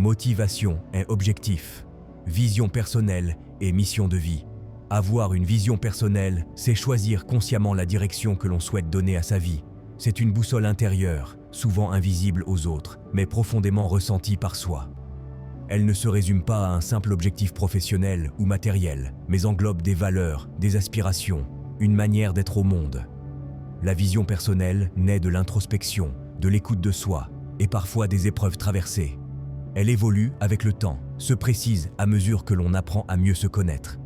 Motivation et objectif, vision personnelle et mission de vie. Avoir une vision personnelle, c'est choisir consciemment la direction que l'on souhaite donner à sa vie. C'est une boussole intérieure, souvent invisible aux autres, mais profondément ressentie par soi. Elle ne se résume pas à un simple objectif professionnel ou matériel, mais englobe des valeurs, des aspirations, une manière d'être au monde. La vision personnelle naît de l'introspection, de l'écoute de soi, et parfois des épreuves traversées. Elle évolue avec le temps, se précise à mesure que l'on apprend à mieux se connaître.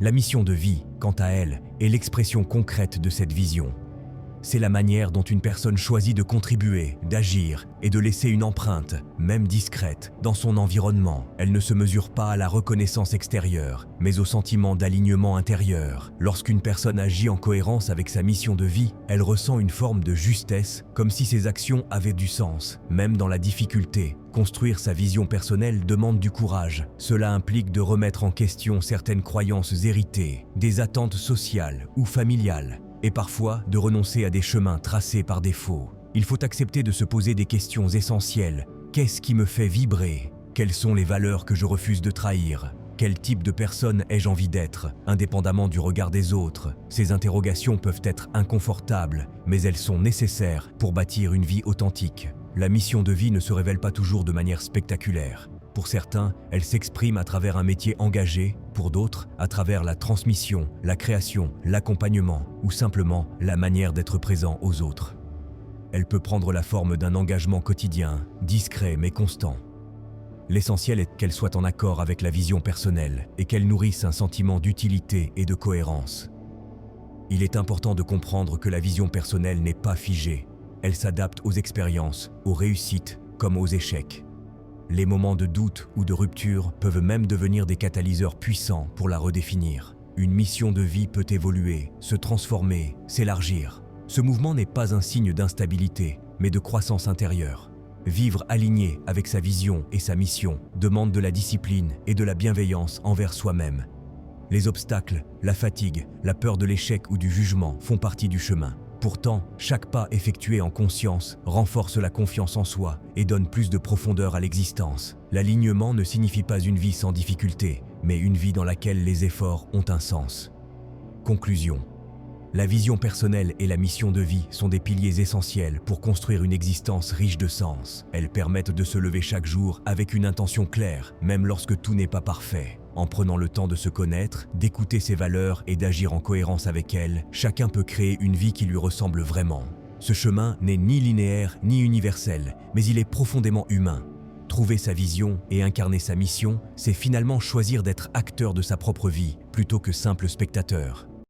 La mission de vie, quant à elle, est l'expression concrète de cette vision. C'est la manière dont une personne choisit de contribuer, d'agir et de laisser une empreinte, même discrète, dans son environnement. Elle ne se mesure pas à la reconnaissance extérieure, mais au sentiment d'alignement intérieur. Lorsqu'une personne agit en cohérence avec sa mission de vie, elle ressent une forme de justesse, comme si ses actions avaient du sens, même dans la difficulté. Construire sa vision personnelle demande du courage. Cela implique de remettre en question certaines croyances héritées, des attentes sociales ou familiales, et parfois de renoncer à des chemins tracés par défaut. Il faut accepter de se poser des questions essentielles. Qu'est-ce qui me fait vibrer? Quelles sont les valeurs que je refuse de trahir? Quel type de personne ai-je envie d'être, indépendamment du regard des autres? Ces interrogations peuvent être inconfortables, mais elles sont nécessaires pour bâtir une vie authentique. La mission de vie ne se révèle pas toujours de manière spectaculaire. Pour certains, elle s'exprime à travers un métier engagé, pour d'autres, à travers la transmission, la création, l'accompagnement ou simplement la manière d'être présent aux autres. Elle peut prendre la forme d'un engagement quotidien, discret mais constant. L'essentiel est qu'elle soit en accord avec la vision personnelle et qu'elle nourrisse un sentiment d'utilité et de cohérence. Il est important de comprendre que la vision personnelle n'est pas figée. Elle s'adapte aux expériences, aux réussites comme aux échecs. Les moments de doute ou de rupture peuvent même devenir des catalyseurs puissants pour la redéfinir. Une mission de vie peut évoluer, se transformer, s'élargir. Ce mouvement n'est pas un signe d'instabilité, mais de croissance intérieure. Vivre aligné avec sa vision et sa mission demande de la discipline et de la bienveillance envers soi-même. Les obstacles, la fatigue, la peur de l'échec ou du jugement font partie du chemin. Pourtant, chaque pas effectué en conscience renforce la confiance en soi et donne plus de profondeur à l'existence. L'alignement ne signifie pas une vie sans difficulté, mais une vie dans laquelle les efforts ont un sens. Conclusion. La vision personnelle et la mission de vie sont des piliers essentiels pour construire une existence riche de sens. Elles permettent de se lever chaque jour avec une intention claire, même lorsque tout n'est pas parfait. En prenant le temps de se connaître, d'écouter ses valeurs et d'agir en cohérence avec elles, chacun peut créer une vie qui lui ressemble vraiment. Ce chemin n'est ni linéaire ni universel, mais il est profondément humain. Trouver sa vision et incarner sa mission, c'est finalement choisir d'être acteur de sa propre vie, plutôt que simple spectateur.